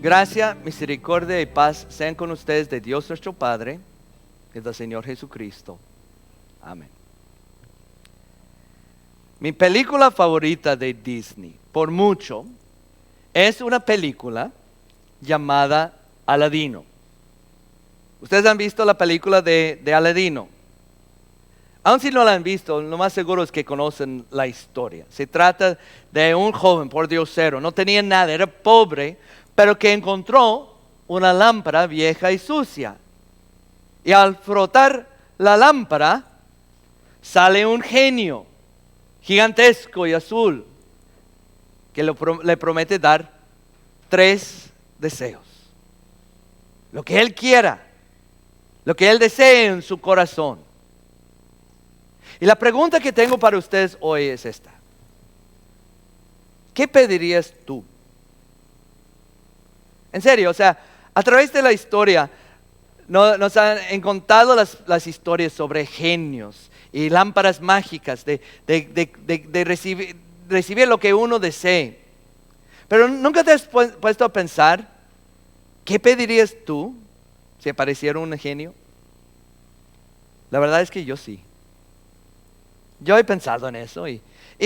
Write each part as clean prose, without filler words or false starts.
Gracia, misericordia y paz sean con ustedes de Dios nuestro Padre y del Señor Jesucristo. Amén. Mi película favorita de Disney, por mucho, es una película llamada Aladino. ¿Ustedes han visto la película de Aladino? Aun si no la han visto, lo más seguro es que conocen la historia. Se trata de un joven pordiosero, no tenía nada, era pobre, pero que encontró una lámpara vieja y sucia. Y al frotar la lámpara, sale un genio gigantesco y azul que le promete dar 3 deseos. Lo que él quiera, lo que él desee en su corazón. Y la pregunta que tengo para ustedes hoy es esta. ¿Qué pedirías tú? En serio, o sea, a través de la historia nos han contado las historias sobre genios y lámparas mágicas de recibir lo que uno desee. Pero ¿nunca te has puesto a pensar qué pedirías tú si apareciera un genio? La verdad es que yo sí. Yo he pensado en eso y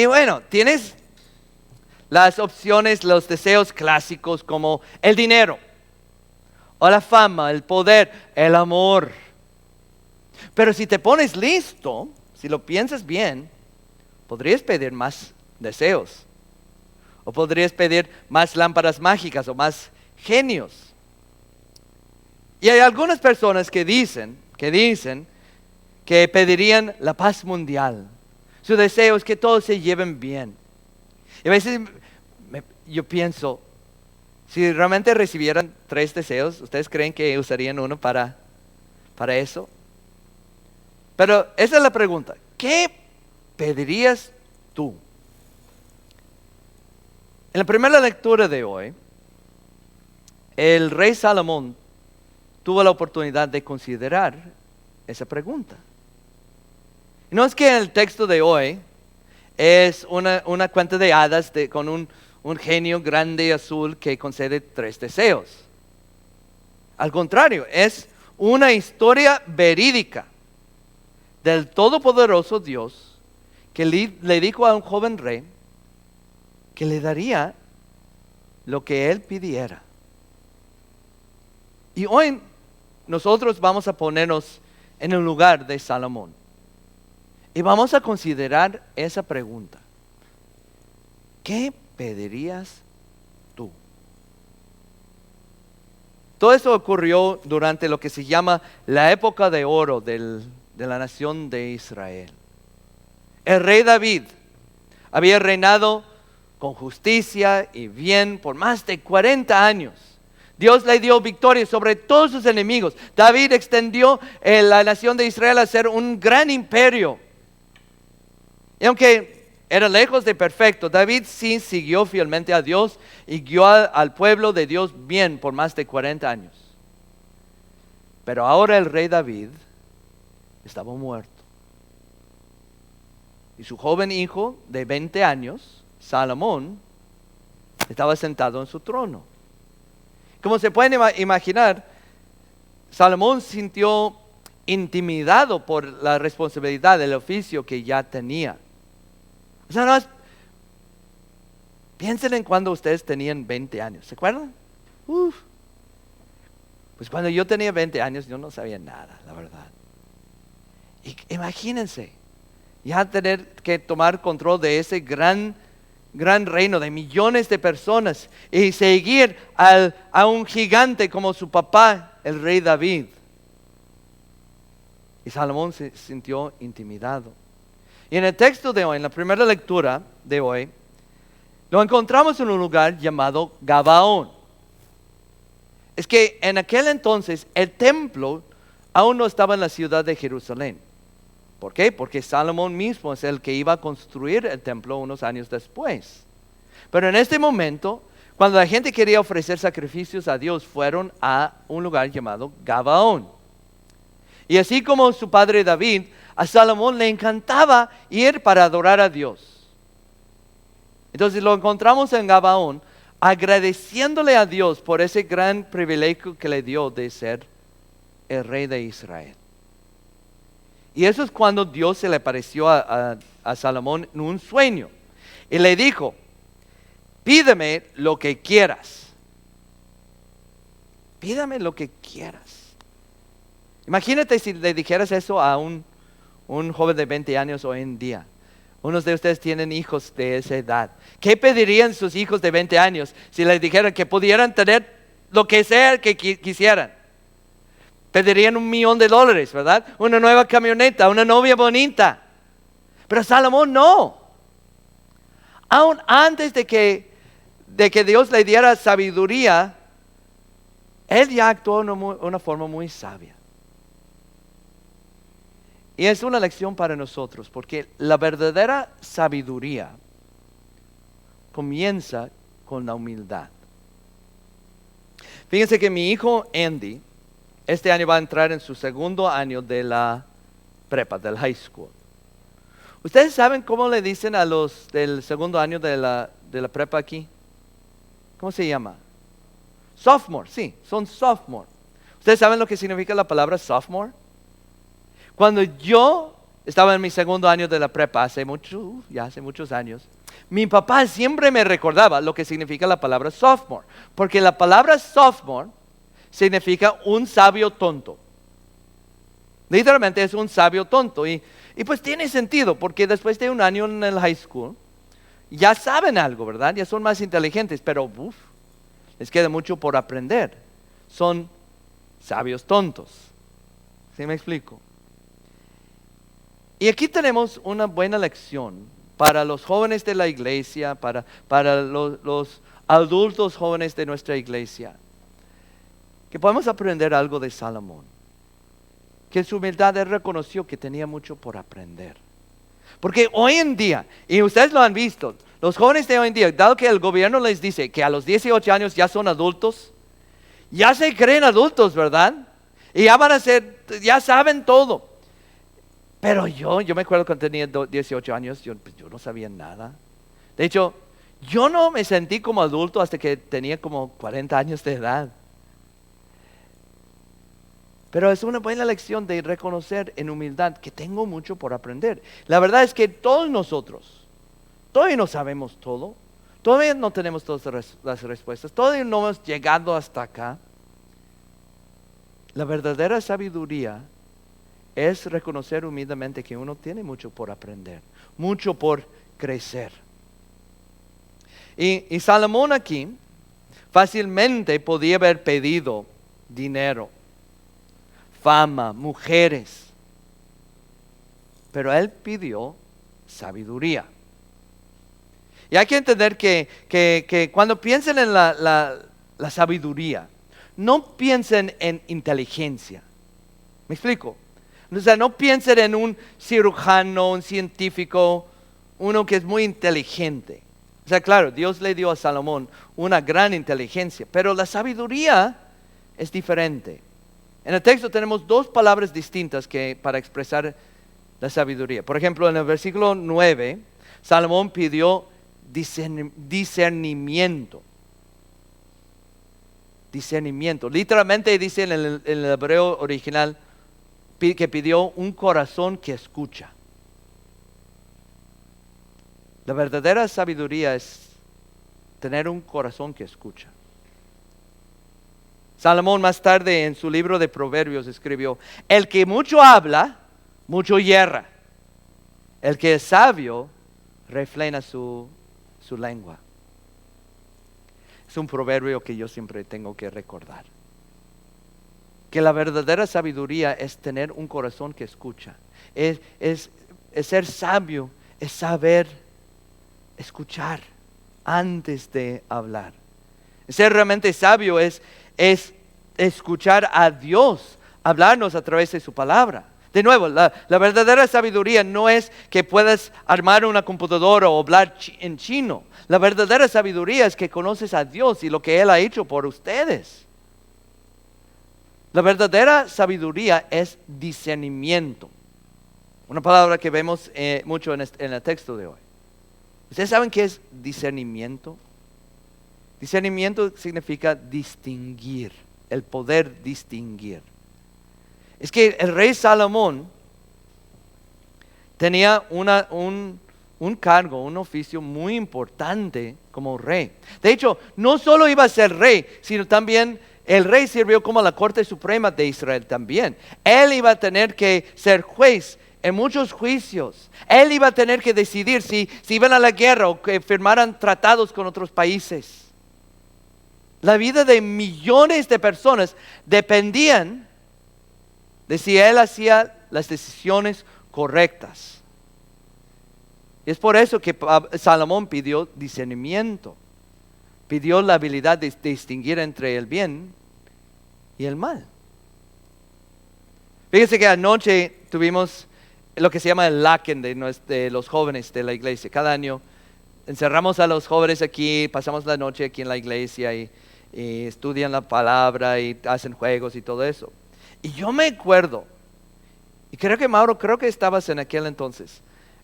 bueno, tienes las opciones, los deseos clásicos como el dinero, o la fama, el poder, el amor. Pero si te pones listo, si lo piensas bien, podrías pedir más deseos, o podrías pedir más lámparas mágicas o más genios. Y hay algunas personas que dicen que pedirían la paz mundial. Su deseo es que todos se lleven bien. Y a veces yo pienso, si realmente recibieran 3 deseos, ¿ustedes creen que usarían uno para eso? Pero esa es la pregunta. ¿Qué pedirías tú? En la primera lectura de hoy, el rey Salomón tuvo la oportunidad de considerar esa pregunta. No es que el texto de hoy es una cuenta de hadas con un genio grande y azul que concede 3 deseos. Al contrario, es una historia verídica del todopoderoso Dios que le dijo a un joven rey que le daría lo que él pidiera. Y hoy nosotros vamos a ponernos en el lugar de Salomón. Y vamos a considerar esa pregunta. ¿Qué pedirías tú? Todo eso ocurrió durante lo que se llama la época de oro de la nación de Israel. El rey David había reinado con justicia y bien por más de 40 años. Dios le dio victoria sobre todos sus enemigos. David extendió la nación de Israel a ser un gran imperio. Y aunque era lejos de perfecto, David sí siguió fielmente a Dios y guió al pueblo de Dios bien por más de 40 años. Pero ahora el rey David estaba muerto. Y su joven hijo de 20 años, Salomón, estaba sentado en su trono. Como se pueden imaginar, Salomón sintió intimidado por la responsabilidad del oficio que ya tenía. O sea, piensen en cuando ustedes tenían 20 años, ¿se acuerdan? Pues cuando yo tenía 20 años yo no sabía nada, la verdad. Y imagínense, ya tener que tomar control de ese gran reino de millones de personas y seguir a un gigante como su papá, el rey David. Y Salomón se sintió intimidado. Y en el texto de hoy, en la primera lectura de hoy, lo encontramos en un lugar llamado Gabaón. Es que en aquel entonces el templo aún no estaba en la ciudad de Jerusalén. ¿Por qué? Porque Salomón mismo es el que iba a construir el templo unos años después. Pero en este momento, cuando la gente quería ofrecer sacrificios a Dios, fueron a un lugar llamado Gabaón. Y así como su padre David, a Salomón le encantaba ir para adorar a Dios. Entonces lo encontramos en Gabaón, agradeciéndole a Dios por ese gran privilegio que le dio de ser el rey de Israel. Y eso es cuando Dios se le apareció a Salomón en un sueño. Y le dijo, pídeme lo que quieras. Pídame lo que quieras. Imagínate si le dijeras eso a un joven de 20 años hoy en día. Unos de ustedes tienen hijos de esa edad. ¿Qué pedirían sus hijos de 20 años si les dijeran que pudieran tener lo que sea que quisieran? Pedirían $1,000,000, ¿verdad? Una nueva camioneta, una novia bonita. Pero Salomón no. Aún antes de que Dios le diera sabiduría, él ya actuó de una forma muy sabia. Y es una lección para nosotros, porque la verdadera sabiduría comienza con la humildad. Fíjense que mi hijo Andy, este año va a entrar en su segundo año de la prepa, del high school. ¿Ustedes saben cómo le dicen a los del segundo año de la prepa aquí? ¿Cómo se llama? Sophomore, sí, son sophomore. ¿Ustedes saben lo que significa la palabra sophomore? Cuando yo estaba en mi segundo año de la prepa, hace muchos años, mi papá siempre me recordaba lo que significa la palabra sophomore, porque la palabra sophomore significa un sabio tonto. Literalmente es un sabio tonto. Y pues tiene sentido, porque después de un año en el high school, ya saben algo, ¿verdad? Ya son más inteligentes, pero les queda mucho por aprender. Son sabios tontos. ¿Sí me explico? Y aquí tenemos una buena lección para los jóvenes de la iglesia, para los adultos jóvenes de nuestra iglesia, que podemos aprender algo de Salomón, que en su humildad él reconoció que tenía mucho por aprender. Porque hoy en día, y ustedes lo han visto, los jóvenes de hoy en día, dado que el gobierno les dice que a los 18 años ya son adultos, ya se creen adultos, ¿verdad? Y ya saben todo. Pero yo me acuerdo cuando tenía 18 años, yo no sabía nada. De hecho, yo no me sentí como adulto hasta que tenía como 40 años de edad. Pero es una buena lección de reconocer en humildad que tengo mucho por aprender. La verdad es que todos nosotros, todavía no sabemos todo, todavía no tenemos todas las respuestas, todavía no hemos llegado hasta acá. La verdadera sabiduría es reconocer humildemente que uno tiene mucho por aprender, mucho por crecer. Y Salomón aquí fácilmente podía haber pedido dinero, fama, mujeres, pero él pidió sabiduría. Y hay que entender que cuando piensen en la sabiduría, no piensen en inteligencia. ¿Me explico? O sea, no piensen en un cirujano, un científico, uno que es muy inteligente. O sea, claro, Dios le dio a Salomón una gran inteligencia, pero la sabiduría es diferente. En el texto tenemos dos palabras distintas para expresar la sabiduría. Por ejemplo, en el versículo 9, Salomón pidió discernimiento. Discernimiento. Literalmente dice en el hebreo original que pidió un corazón que escucha. La verdadera sabiduría es tener un corazón que escucha. Salomón más tarde en su libro de Proverbios escribió: el que mucho habla, mucho yerra. El que es sabio, refrena su lengua. Es un proverbio que yo siempre tengo que recordar. Que la verdadera sabiduría es tener un corazón que escucha. Es ser sabio, es saber escuchar antes de hablar. Ser realmente sabio es escuchar a Dios hablarnos a través de su palabra. De nuevo, la verdadera sabiduría no es que puedas armar una computadora o hablar en chino. La verdadera sabiduría es que conoces a Dios y lo que Él ha hecho por ustedes. La verdadera sabiduría es discernimiento. Una palabra que vemos mucho en el texto de hoy. ¿Ustedes saben qué es discernimiento? Discernimiento significa distinguir, el poder distinguir. Es que el rey Salomón tenía un cargo, un oficio muy importante como rey. De hecho, no solo iba a ser rey, sino también el rey sirvió como la Corte Suprema de Israel también. Él iba a tener que ser juez en muchos juicios. Él iba a tener que decidir si iban a la guerra o que firmaran tratados con otros países. La vida de millones de personas dependían de si él hacía las decisiones correctas. Y es por eso que Salomón pidió discernimiento. Pidió la habilidad de distinguir entre el bien y el mal. Fíjense que anoche tuvimos lo que se llama el Laken de los jóvenes de la iglesia. Cada año encerramos a los jóvenes aquí, pasamos la noche aquí en la iglesia y estudian la palabra y hacen juegos y todo eso. Y yo me acuerdo, y creo que Mauro, creo que estabas en aquel entonces,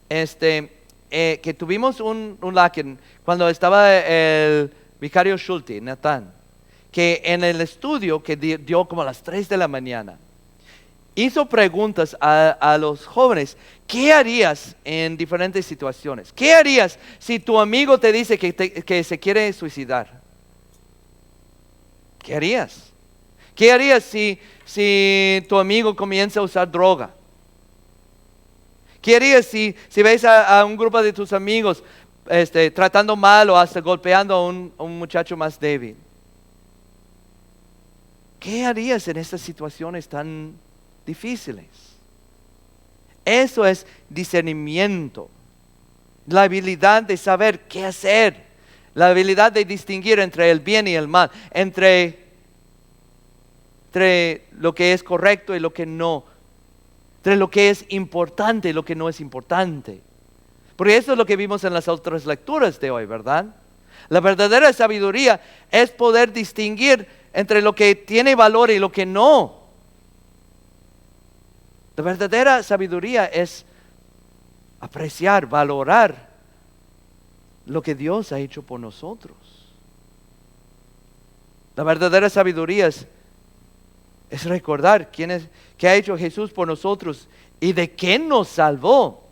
que tuvimos un Laken cuando estaba el vicario Schulte, Natán, que en el estudio que dio como a las 3 de la mañana, hizo preguntas a los jóvenes. ¿Qué harías en diferentes situaciones? ¿Qué harías si tu amigo te dice que se quiere suicidar? ¿Qué harías? ¿Qué harías si tu amigo comienza a usar droga? ¿Qué harías si ves a un grupo de tus amigos tratando mal o hasta golpeando a un muchacho más débil? ¿Qué harías en estas situaciones tan difíciles? Eso es discernimiento, la habilidad de saber qué hacer, la habilidad de distinguir entre el bien y el mal, entre lo que es correcto y lo que no, entre lo que es importante y lo que no es importante. Porque eso es lo que vimos en las otras lecturas de hoy, ¿verdad? La verdadera sabiduría es poder distinguir entre lo que tiene valor y lo que no. La verdadera sabiduría es apreciar, valorar lo que Dios ha hecho por nosotros. La verdadera sabiduría es recordar qué ha hecho Jesús por nosotros y de qué nos salvó.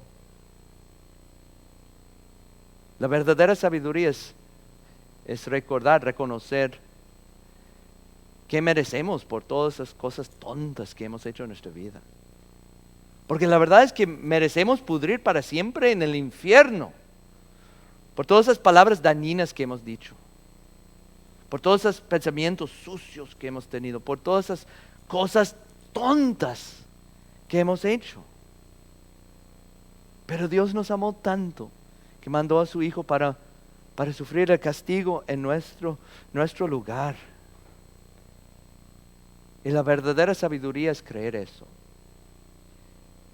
La verdadera sabiduría es recordar, reconocer que merecemos por todas esas cosas tontas que hemos hecho en nuestra vida. Porque la verdad es que merecemos pudrir para siempre en el infierno. Por todas esas palabras dañinas que hemos dicho. Por todos esos pensamientos sucios que hemos tenido. Por todas esas cosas tontas que hemos hecho. Pero Dios nos amó tanto que mandó a su Hijo para sufrir el castigo en nuestro lugar. Y la verdadera sabiduría es creer eso.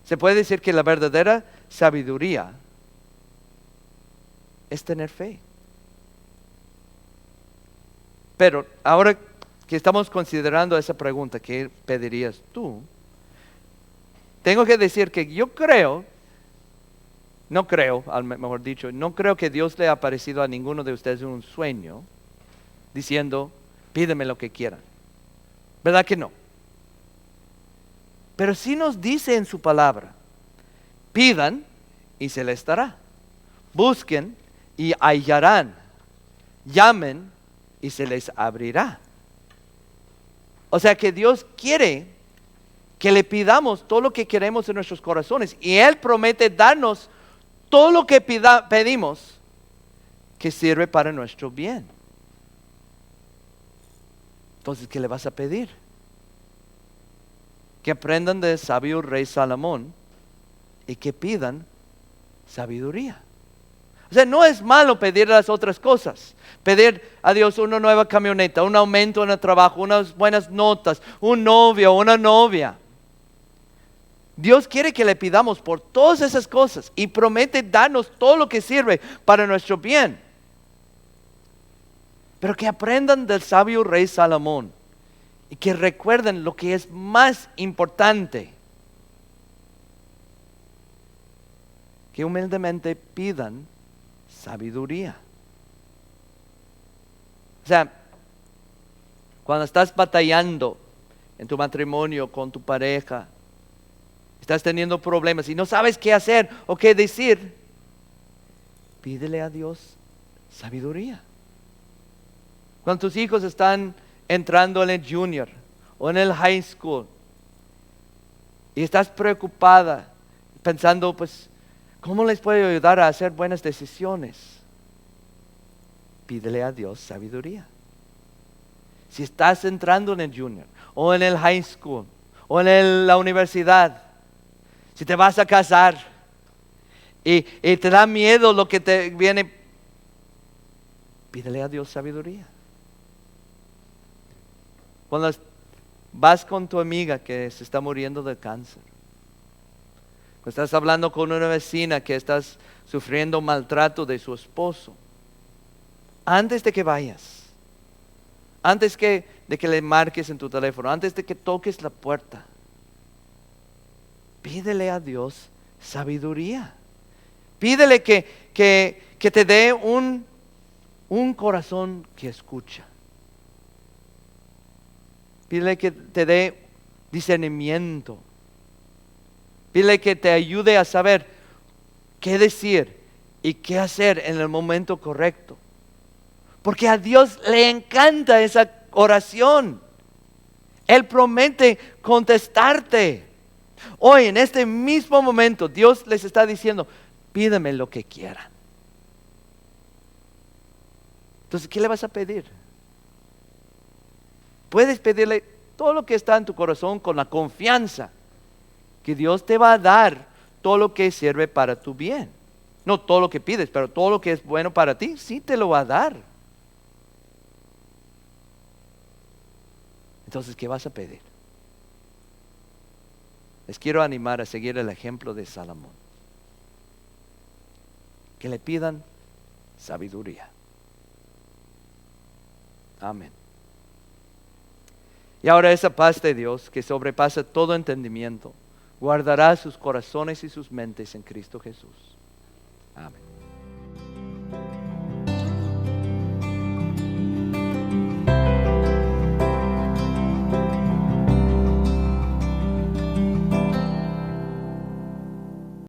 Se puede decir que la verdadera sabiduría es tener fe. Pero ahora que estamos considerando esa pregunta, ¿qué pedirías tú? Tengo que decir que yo creo, no creo, mejor dicho, no creo que Dios le ha aparecido a ninguno de ustedes en un sueño diciendo, pídeme lo que quieran. ¿Verdad que no? Pero sí nos dice en su palabra, pidan y se les dará. Busquen y hallarán. Llamen y se les abrirá. O sea que Dios quiere que le pidamos todo lo que queremos en nuestros corazones. Y Él promete darnos todo lo que pedimos que sirve para nuestro bien. Entonces, ¿qué le vas a pedir? Que aprendan del sabio rey Salomón y que pidan sabiduría. O sea, no es malo pedir las otras cosas. Pedir a Dios una nueva camioneta, un aumento en el trabajo, unas buenas notas, un novio o una novia. Dios quiere que le pidamos por todas esas cosas y promete darnos todo lo que sirve para nuestro bien. Pero que aprendan del sabio rey Salomón y que recuerden lo que es más importante. Que humildemente pidan sabiduría. O sea, cuando estás batallando en tu matrimonio con tu pareja, estás teniendo problemas y no sabes qué hacer o qué decir, pídele a Dios sabiduría. Cuando tus hijos están entrando en el junior o en el high school y estás preocupada pensando, pues, ¿cómo les puedo ayudar a hacer buenas decisiones? Pídele a Dios sabiduría. Si estás entrando en el junior o en el high school o en la universidad, si te vas a casar y te da miedo lo que te viene, pídele a Dios sabiduría. Cuando vas con tu amiga que se está muriendo de cáncer, cuando estás hablando con una vecina que estás sufriendo maltrato de su esposo, antes de que vayas, antes de que le marques en tu teléfono, antes de que toques la puerta, pídele a Dios sabiduría. Pídele que te dé un corazón que escucha. Pídele que te dé discernimiento. Pídele que te ayude a saber qué decir y qué hacer en el momento correcto. Porque a Dios le encanta esa oración. Él promete contestarte. Hoy, en este mismo momento, Dios les está diciendo, pídeme lo que quieran. Entonces, ¿qué le vas a pedir? Puedes pedirle todo lo que está en tu corazón con la confianza que Dios te va a dar todo lo que sirve para tu bien. No todo lo que pides, pero todo lo que es bueno para ti, sí te lo va a dar. Entonces, ¿qué vas a pedir? Les quiero animar a seguir el ejemplo de Salomón. Que le pidan sabiduría. Amén. Y ahora esa paz de Dios que sobrepasa todo entendimiento, guardará sus corazones y sus mentes en Cristo Jesús. Amén.